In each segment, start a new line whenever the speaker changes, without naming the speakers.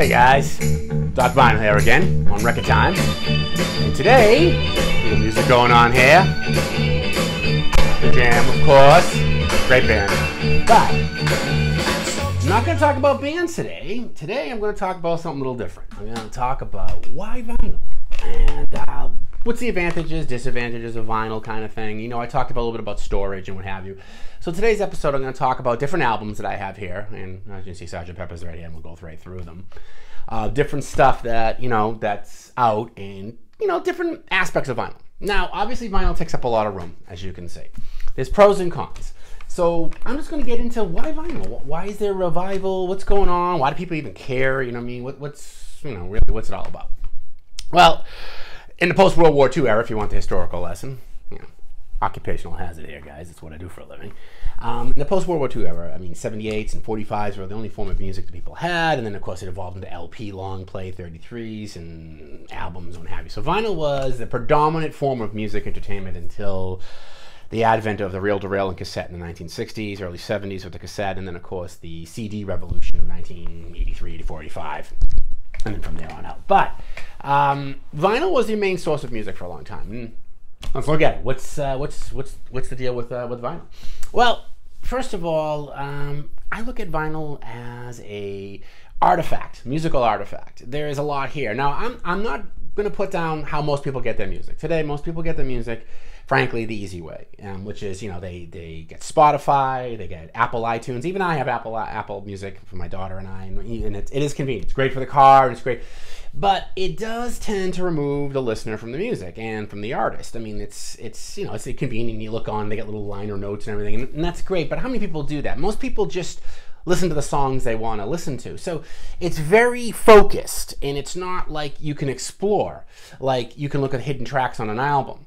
Hey guys, Doc Vinyl here again on Record Time. And today, little music going on here. The Jam, of course. Great band. But I'm not going to talk about bands today. Today I'm going to talk about something a little different. I'm going to talk about why vinyl. And what's the advantages, disadvantages of vinyl kind of thing. You know, I talked about a little bit about storage and what have you. So today's episode, I'm going to talk about different albums that I have here. And as you can see, Sgt. Pepper's right here, and we'll go right through them. Different stuff that, you know, that's out and, you know, different aspects of vinyl. Now, obviously, vinyl takes up a lot of room, as you can see. There's pros and cons. So I'm just going to get into why vinyl. Why is there a revival? What's going on? Why do people even care? You know what I mean? What's, you know, really, what's it all about? Well, in the post-World War II era, if you want the historical lesson, you know, occupational hazard here, guys. It's what I do for a living. In the post-World War II era, I mean, 78s and 45s were the only form of music that people had. And then, of course, it evolved into LP, long play, 33s, and albums and what have you. So vinyl was the predominant form of music entertainment until the advent of the reel-to-reel and cassette in the 1960s, early 70s with the cassette, and then, of course, the CD revolution of 1983, 84, 85, and then from there on out. But vinyl was the main source of music for a long time. And let's look at it. What's the deal with vinyl? Well, first of all, I look at vinyl as a artifact, musical artifact. There is a lot here. Now, I'm not going to put down how most people get their music. Today, most people get their music, frankly, the easy way, which is, you know, they get Spotify, they get Apple iTunes. Even I have Apple Music for my daughter and I, and it is convenient. It's great for the car, and it's great. But it does tend to remove the listener from the music and from the artist. I mean, it's you know, it's convenient. You look on, they get little liner notes and everything, and that's great. But how many people do that? Most people just listen to the songs they want to listen to. So it's very focused, and it's not like you can explore. Like you can look at hidden tracks on an album.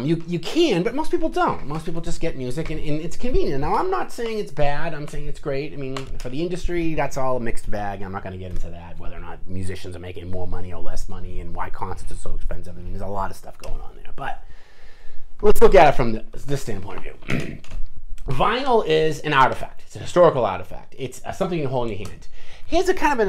You can, but most people don't. Most people just get music, and it's convenient. Now, I'm not saying it's bad. I'm saying it's great. I mean, for the industry, that's all a mixed bag. I'm not going to get into that, whether or not musicians are making more money or less money, and why concerts are so expensive. I mean, there's a lot of stuff going on there. But let's look at it from this standpoint of view. Vinyl is an artifact. It's a historical artifact. It's something you can hold in your hand. Here's a kind of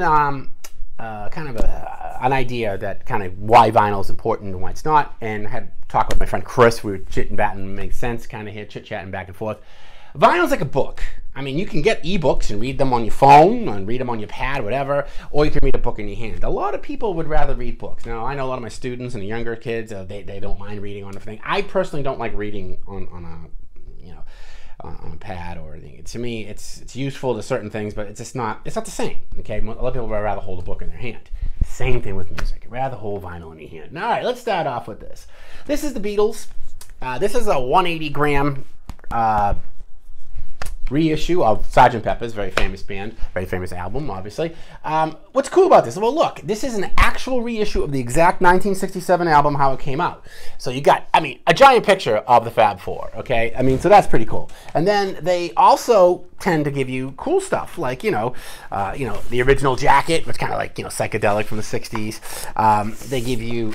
an idea that kind of why vinyl is important and why it's not. And I had talked with my friend Chris. We were chit-batting, makes sense, kind of here, chit-chatting back and forth. Vinyl's like a book. I mean, you can get ebooks and read them on your phone and read them on your pad, whatever, or you can read a book in your hand. A lot of people would rather read books. Now, I know a lot of my students and the younger kids, they don't mind reading on the thing. I personally don't like reading on a pad or anything. To me, it's useful to certain things, but it's not the same. Okay, a lot of people would rather hold a book in their hand. Same thing with music. Rather hold vinyl in your hand. All right, let's start off with this. This is the Beatles. This is a 180 gram reissue of Sgt. Pepper's, very famous band, very famous album, obviously. What's cool about this? Well, look, this is an actual reissue of the exact 1967 album, how it came out. So you got, I mean, a giant picture of the Fab Four, okay? I mean, so that's pretty cool. And then they also tend to give you cool stuff, like, you know, the original jacket, which kind of like, you know, psychedelic from the 60s. They give you,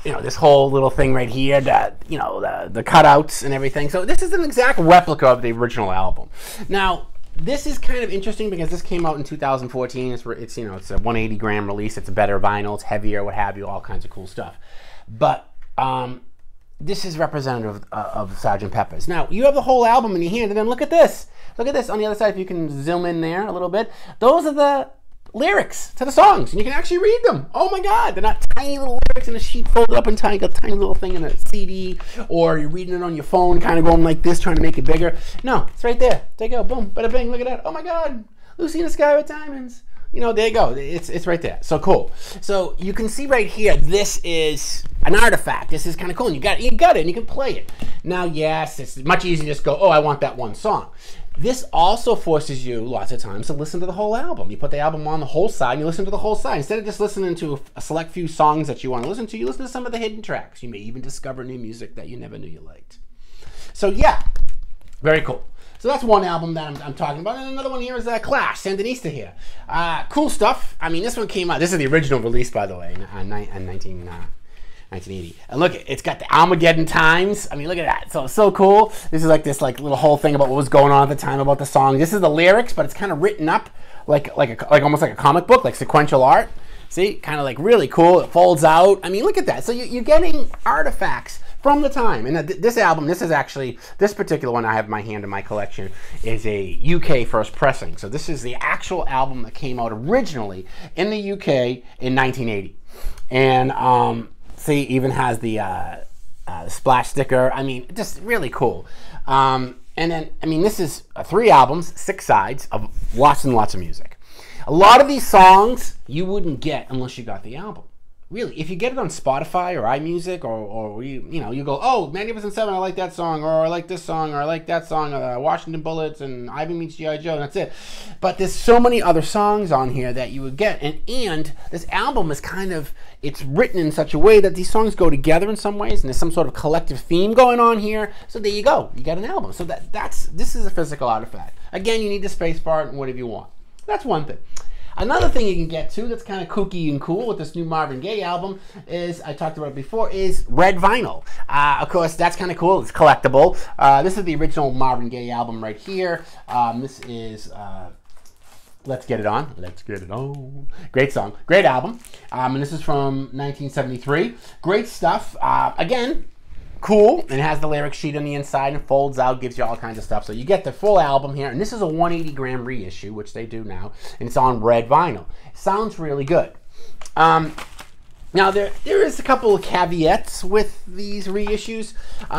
you know, this whole little thing right here, that, you know, the cutouts and everything. So this is an exact replica of the original album. Now, this is kind of interesting because this came out in 2014. It's you know, it's a 180 gram release. It's a better vinyl. It's heavier, what have you, all kinds of cool stuff. But this is representative of Sgt. Pepper's. Now, you have the whole album in your hand, and then look at this. Look at this on the other side. If you can zoom in there a little bit. Those are the lyrics to the songs, and you can actually read them. Oh my God, they're not tiny little lyrics in a sheet folded up in tiny, a tiny little thing in a CD, or you're reading it on your phone, kind of going like this, trying to make it bigger. No, it's right there. There you go, boom, bada bing, look at that. Oh my God, Lucy in the Sky with Diamonds. You know, there you go. It's right there. So cool. So you can see right here, this is an artifact. This is kind of cool. And you got it, and you can play it. Now, yes, it's much easier to just go, oh, I want that one song. This also forces you lots of times to listen to the whole album. You put the album on the whole side, and you listen to the whole side. Instead of just listening to a select few songs that you want to listen to, you listen to some of the hidden tracks. You may even discover new music that you never knew you liked. So yeah, very cool. So that's one album that I'm talking about. And another one here is Clash, Sandinista here. Cool stuff. I mean, this one came out. This is the original release, by the way, in 1980. And look, it's got the Armageddon Times. I mean, look at that. So cool. This is like this little whole thing about what was going on at the time about the song. This is the lyrics, but it's kind of written up like almost like a comic book, like sequential art. See, kind of like really cool. It folds out. I mean, look at that. So you're getting artifacts from the time. And this album, this particular one I have in my hand in my collection, is a UK first pressing. So this is the actual album that came out originally in the UK in 1980. And see, even has the splash sticker. I mean, just really cool. And then, I mean, this is 3 albums, 6 sides of lots and lots of music. A lot of these songs you wouldn't get unless you got the album. Really, if you get it on Spotify or iMusic or you go, oh, Magnificent Seven, I like that song, or I like this song, or I like that song, Washington Bullets and Ivan Meets G.I. Joe, and that's it. But there's so many other songs on here that you would get, and this album is kind of, it's written in such a way that these songs go together in some ways, and there's some sort of collective theme going on here. So there you go, you got an album. So this is a physical artifact. Again, you need the space bar and whatever you want. That's one thing. Another thing you can get to that's kind of kooky and cool with this new Marvin Gaye album is, I talked about it before, is red vinyl. Of course, that's kind of cool. It's collectible. This is the original Marvin Gaye album right here. This is Let's Get It On. Let's Get It On. Great song. Great album. And this is from 1973. Great stuff. Again, cool. And it has the lyric sheet on the inside and folds out, gives you all kinds of stuff. So you get the full album here, and this is a 180-gram reissue, which they do now, and it's on red vinyl. Sounds really good. Now there is a couple of caveats with these reissues.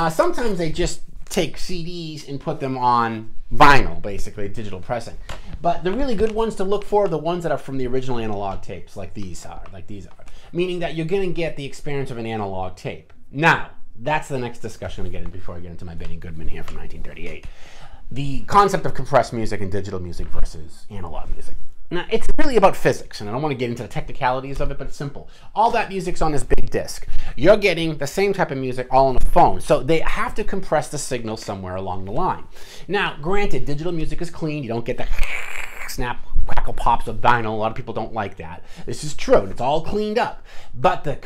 Sometimes they just take CDs and put them on vinyl, basically digital pressing. But the really good ones to look for are the ones that are from the original analog tapes, like these are, meaning that you're going to get the experience of an analog tape. Now, that's the next discussion we get in before I get into my Benny Goodman here from 1938. The concept of compressed music and digital music versus analog music. Now, it's really about physics, and I don't want to get into the technicalities of it, but it's simple. All that music's on this big disc. You're getting the same type of music all on a phone, so they have to compress the signal somewhere along the line. Now, granted, digital music is clean. You don't get the snap, crackle pops of vinyl. A lot of people don't like that. This is true. It's all cleaned up. But the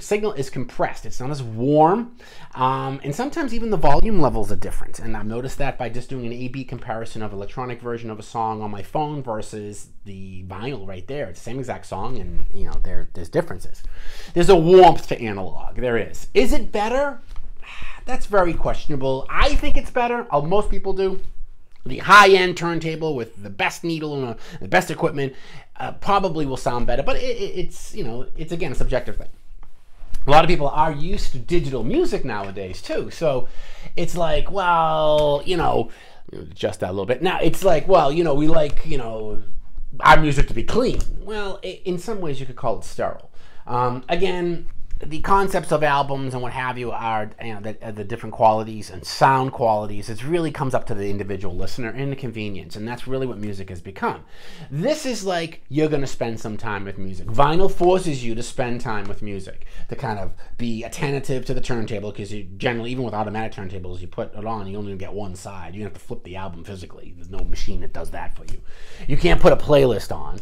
signal is compressed. It's not as warm. And sometimes even the volume levels are different. And I've noticed that by just doing an A-B comparison of electronic version of a song on my phone versus the vinyl right there. It's the same exact song, and there's differences. There's a warmth to analog. There is. Is it better? That's very questionable. I think it's better. Most people do. The high-end turntable with the best needle and the best equipment probably will sound better, but it's again a subjective thing. A lot of people are used to digital music nowadays too, so it's like, well, adjust that a little bit. Now it's like, well, we like our music to be clean. Well, in some ways you could call it sterile. Again, the concepts of albums and what have you are the different qualities and sound qualities. It really comes up to the individual listener and the convenience, and that's really what music has become. This is like you're going to spend some time with music. Vinyl forces you to spend time with music, to kind of be attentive to the turntable, because you generally, even with automatic turntables, you put it on, you only get one side. You have to flip the album physically. There's no machine that does that for you. You can't put a playlist on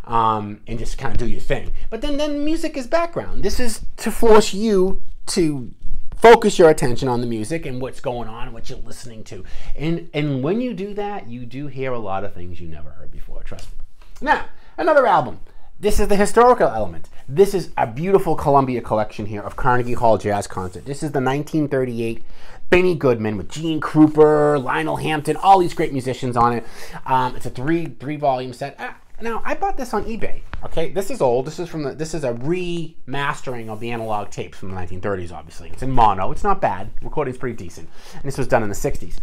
and just kind of do your thing. But then music is background. This is to force you to focus your attention on the music and what's going on and what you're listening to. And when you do that, you do hear a lot of things you never heard before, trust me. Now, another album. This is the historical element. This is a beautiful Columbia collection here of Carnegie Hall Jazz Concert. This is the 1938 Benny Goodman with Gene Krupa, Lionel Hampton, all these great musicians on it. It's a three-volume set. Now, I bought this on eBay. Okay, this is old. This is a remastering of the analog tapes from the 1930s. Obviously, it's in mono. It's not bad. The recording's pretty decent, and this was done in the 60s.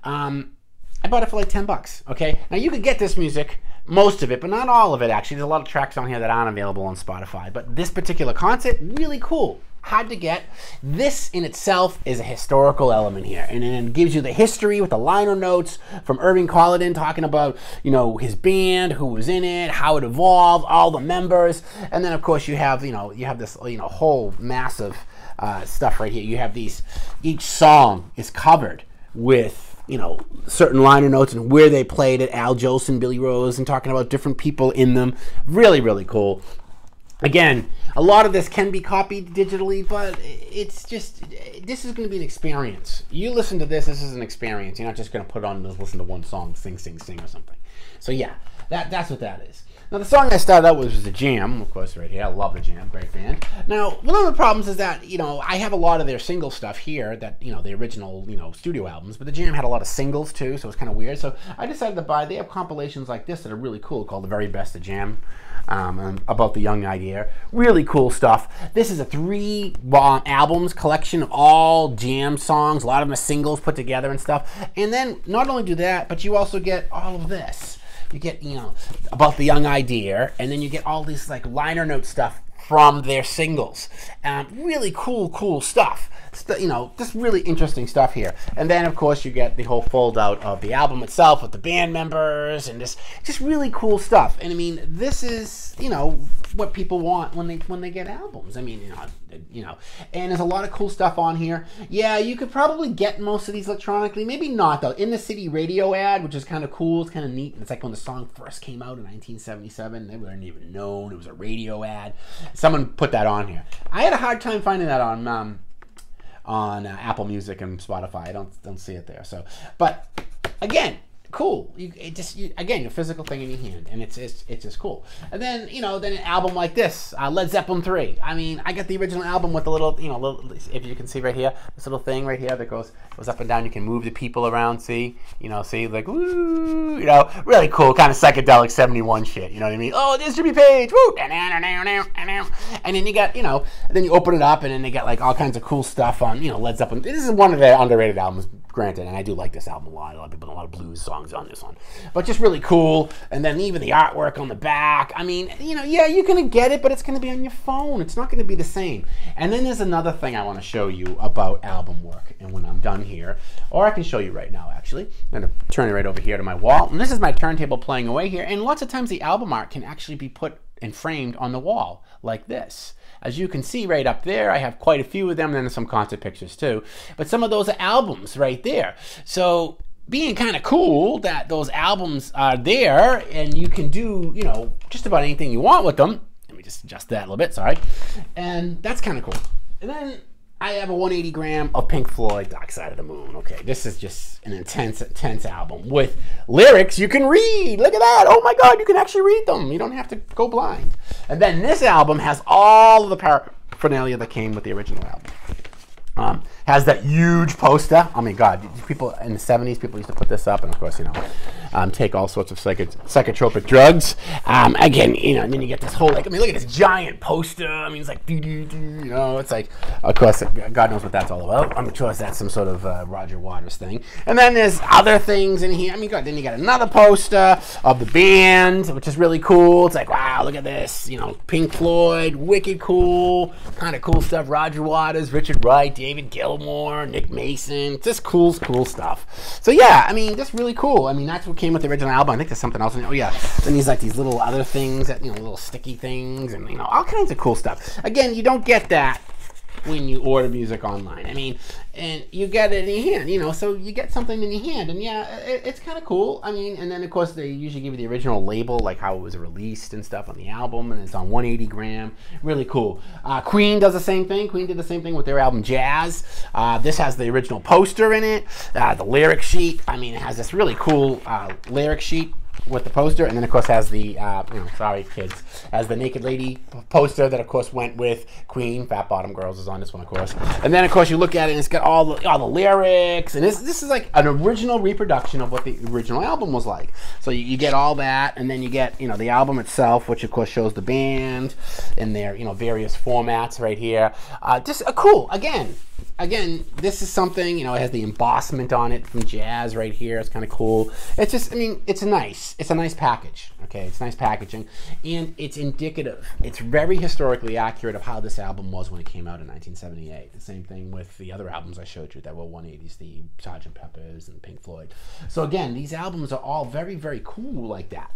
I bought it for like $10. Okay, now you could get this music, most of it, but not all of it. Actually, there's a lot of tracks on here that aren't available on Spotify. But this particular concert, really cool. Hard to get. This in itself is a historical element here, and it gives you the history with the liner notes from Irving Colliton talking about his band, who was in it, how it evolved, all the members, and then of course you have this whole massive stuff right here. You have each song is covered with certain liner notes and where they played it, Al Jolson, Billy Rose, and talking about different people in them. Really, really cool. Again, a lot of this can be copied digitally, but it's just, this is going to be an experience. You listen to this is an experience. You're not just going to put on and listen to one song, sing, or something. So yeah, That's what that is. Now, the song I started out with was The Jam, of course, right here. I love The Jam, great band. Now, one of the problems is that, I have a lot of their single stuff here, that, the original, studio albums, but The Jam had a lot of singles, too, so it's kind of weird. So I decided to buy, they have compilations like this that are really cool, called The Very Best of Jam, about the young idea. Really cool stuff. This is a 3 albums collection of all Jam songs. A lot of them are singles put together and stuff. And then, not only do that, but you also get all of this. You get, about the young idea, and then you get all this like liner note stuff from their singles. Really cool stuff. Just really interesting stuff here. And then, of course, you get the whole fold out of the album itself with the band members and just really cool stuff. And I mean, this is, what people want when they get albums. I mean, and there's a lot of cool stuff on here. Yeah, you could probably get most of these electronically. Maybe not, though. In the City radio ad, which is kind of cool. It's kind of neat. It's like when the song first came out in 1977. They weren't even known. It was a radio ad. Someone put that on here. I had a hard time finding that on Apple Music and Spotify. I don't see it there. So, but again, cool. Again, your physical thing in your hand, and it's just cool. And then then an album like this, Led Zeppelin 3. I mean, I got the original album with the little if you can see right here, this little thing right here that goes up and down. You can move the people around. See, see, like woo, really cool, kind of psychedelic 71 shit. You know what I mean? Oh, there's Jimmy Page. Woo, and then you got then you open it up, and then they got like all kinds of cool stuff on Led Zeppelin. This is one of their underrated albums, granted, and I do like this album a lot. A lot of people, a lot of blues songs on this one, but just really cool. And then even the artwork on the back. I mean, yeah, you're gonna get it, but it's gonna be on your phone. It's not gonna be the same. And then there's another thing I want to show you about album work. And when I'm done here, or I can show you right now, actually. I'm gonna turn it right over here to my wall, and this is my turntable playing away here. And lots of times the album art can actually be put and framed on the wall like this. As you can see right up there, I have quite a few of them, and then some concert pictures too. But some of those are albums right there. So being kind of cool that those albums are there, and you can do, just about anything you want with them. Let me just adjust that a little bit, sorry. And that's kind of cool. And then I have a 180 gram of Pink Floyd, Dark Side of the Moon. Okay, this is just an intense album with lyrics you can read. Look at that. Oh my God, you can actually read them. You don't have to go blind. And then this album has all of the paraphernalia that came with the original album. Has that huge poster. I mean, God, people in the 70s, people used to put this up, and of course, take all sorts of psychotropic drugs. Again, and then you get this whole, look at this giant poster. I mean, it's like, it's like, of course, God knows what that's all about. I'm sure that's some sort of Roger Waters thing. And then there's other things in here. I mean, God, then you got another poster of the band, which is really cool. It's like, wow, look at this. Pink Floyd, wicked cool, kind of cool stuff. Roger Waters, Richard Wright, David Gilmour, Nick Mason, just cool stuff. So yeah, I mean, just really cool. I mean, that's what came with the original album. I think there's something else. Oh yeah, then he's like these little other things that little sticky things, and all kinds of cool stuff. Again, you don't get that when you order music online. I mean, and you get it in your hand, so you get something in your hand, and yeah, it's kind of cool. I mean, and then of course they usually give you the original label, like how it was released and stuff on the album, and it's on 180 gram. Really cool. Queen does the same thing. Queen did the same thing with their album Jazz. This has the original poster in it, the lyric sheet. I mean, it has this really cool lyric sheet with the poster, and then of course has the sorry kids, has the Naked Lady poster that of course went with Queen. Fat Bottom Girls is on this one, of course. And then of course you look at it and it's got all the lyrics, and this is like an original reproduction of what the original album was like. So you get all that, and then you get the album itself, which of course shows the band in their various formats right here. Just cool. Again, this is something, it has the embossment on it from Jazz right here. It's kind of cool. It's just, I mean, it's a nice package, okay? It's nice packaging, and it's indicative. It's very historically accurate of how this album was when it came out in 1978. The same thing with the other albums I showed you that were 180s, the Sgt. Pepper's and Pink Floyd. So again, these albums are all very, very cool like that.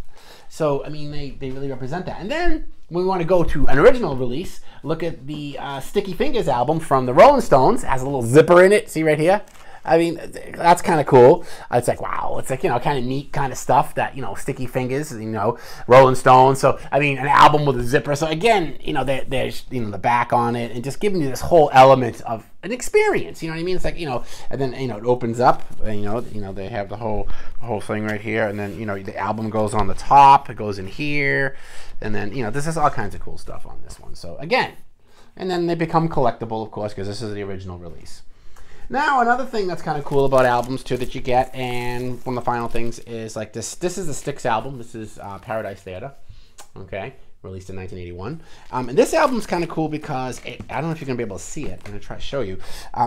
So, I mean, they really represent that. And then, when we want to go to an original release, look at the Sticky Fingers album from the Rolling Stones. It has a little zipper in it. See right here? I mean, that's kind of cool. It's like, wow, it's like, kind of neat kind of stuff that, Sticky Fingers, Rolling Stones. So, I mean, an album with a zipper. So, again, there's, the back on it and just giving you this whole element of an experience. You know what I mean? It's like, and then, it opens up, and, they have the whole thing right here. And then, the album goes on the top. It goes in here. And then, this is all kinds of cool stuff on this one. So, again, and then they become collectible, of course, because this is the original release. Now, another thing that's kind of cool about albums, too, that you get, and one of the final things is, like, this is the Styx album. This is Paradise Theater, okay, released in 1981. And this album's kind of cool because, I don't know if you're going to be able to see it. I'm going to try to show you.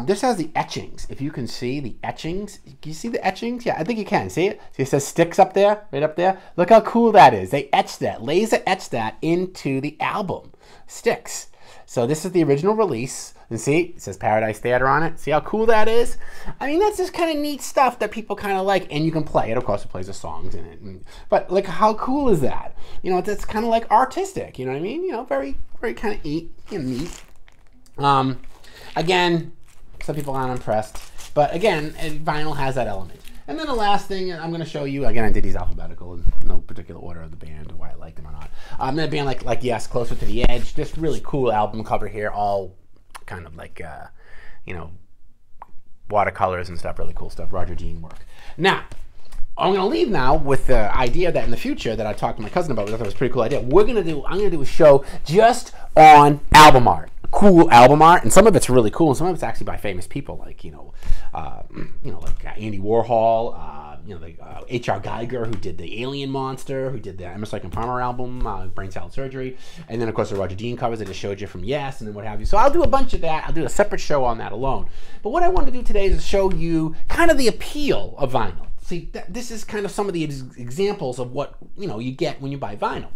This has the etchings. If you can see the etchings. Can you see the etchings? Yeah, I think you can. See it? See, it says Styx up there, right up there? Look how cool that is. They etched that, laser etched that into the album, Styx. So this is the original release. And see, it says Paradise Theater on it. See how cool that is? I mean, that's just kind of neat stuff that people kind of like. And you can play it. Of course, it plays the songs in it. But, like, how cool is that? It's kind of, like, artistic. You know what I mean? Very, very kind of neat. Again, some people aren't impressed. But, again, vinyl has that element. And then the last thing I'm going to show you, again, I did these alphabetical in no particular order of the band or why I like them or not. The band like Yes, Closer to the Edge, just really cool album cover here, all kind of like, watercolors and stuff, really cool stuff, Roger Dean work. Now, I'm going to leave now with the idea that in the future that I talked to my cousin about, I thought it was a pretty cool idea. I'm going to do a show just on album art. Cool album art, and some of it's really cool, and some of it's actually by famous people, like like Andy Warhol, H.R. Geiger, who did the Alien Monster, who did the Emerson and Palmer album, Brain Salad Surgery, and then of course the Roger Dean covers I just showed you from Yes, and then what have you. So I'll do a bunch of that. I'll do a separate show on that alone. But what I want to do today is show you kind of the appeal of vinyl. See, this is kind of some of the examples of what you get when you buy vinyl.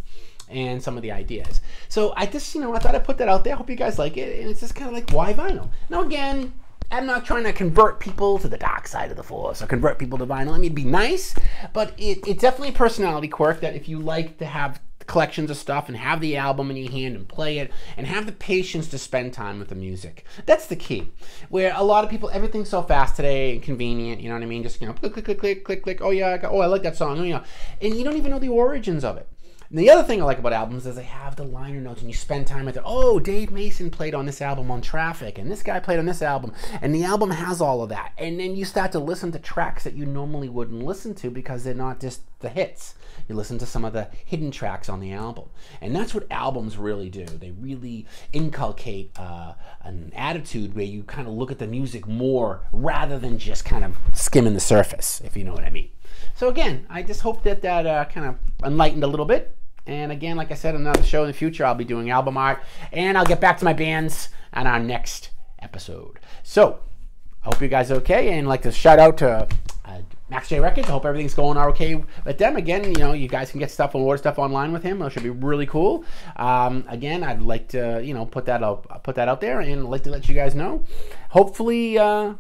And some of the ideas. So I just, I thought I'd put that out there. I hope you guys like it. And it's just kind of like, why vinyl? Now, again, I'm not trying to convert people to the dark side of the force or convert people to vinyl. I mean, it'd be nice, but it's definitely a personality quirk that if you like to have collections of stuff and have the album in your hand and play it and have the patience to spend time with the music. That's the key. Where a lot of people, everything's so fast today and convenient, you know what I mean? Just, click, click, click, click, click, click. Oh, yeah, I like that song. Oh, yeah. And you don't even know the origins of it. And the other thing I like about albums is they have the liner notes and you spend time with it. Oh, Dave Mason played on this album on Traffic, and this guy played on this album, and the album has all of that. And then you start to listen to tracks that you normally wouldn't listen to because they're not just the hits. You listen to some of the hidden tracks on the album. And that's what albums really do. They really inculcate an attitude where you kind of look at the music more rather than just kind of skimming the surface, if you know what I mean. So again, I just hope that kind of enlightened a little bit. And again, like I said, another show in the future, I'll be doing album art. And I'll get back to my bands on our next episode. So, I hope you guys are okay. And I'd like to shout out to Max J Records. I hope everything's going okay with them. Again, you guys can get stuff and order stuff online with him. That should be really cool. Again, I'd like to, put that out there. And I'd like to let you guys know. Hopefully, you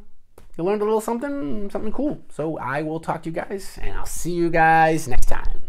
learned a little something cool. So I will talk to you guys, and I'll see you guys next time.